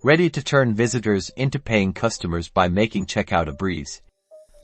ready to turn visitors into paying customers by making checkout a breeze.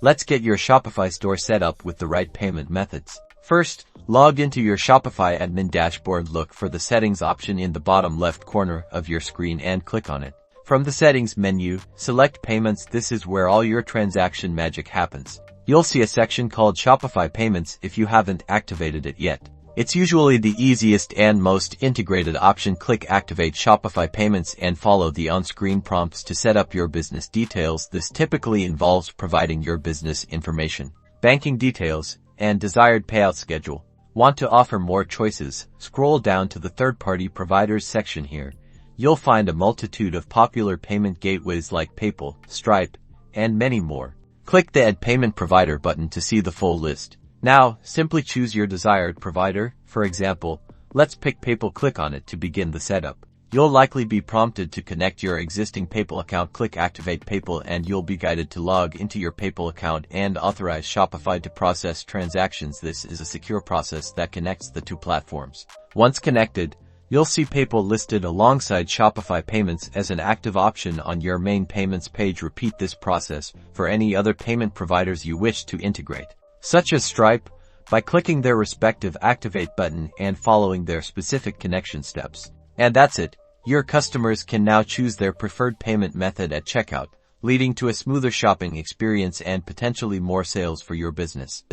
Let's get your Shopify store set up with the right payment methods. First, log into your Shopify admin dashboard. Look for the settings option in the bottom left corner of your screen and click on it. From the settings menu, select payments. This is where all your transaction magic happens. You'll see a section called Shopify Payments if you haven't activated it yet. It's usually the easiest and most integrated option. Click Activate Shopify Payments and follow the on-screen prompts to set up your business details. This typically involves providing your business information, banking details, and desired payout schedule. Want to offer more choices? Scroll down to the third-party providers section here. You'll find a multitude of popular payment gateways like PayPal, Stripe, and many more. Click the Add Payment Provider button to see the full list. Now, simply choose your desired provider. For example, let's pick PayPal. Click on it to begin the setup. You'll likely be prompted to connect your existing PayPal account. Click Activate PayPal and you'll be guided to log into your PayPal account and authorize Shopify to process transactions. This is a secure process that connects the two platforms. Once connected, you'll see PayPal listed alongside Shopify Payments as an active option on your main payments page. Repeat this process for any other payment providers you wish to integrate, such as Stripe, by clicking their respective Activate button and following their specific connection steps. And that's it. Your customers can now choose their preferred payment method at checkout, leading to a smoother shopping experience and potentially more sales for your business.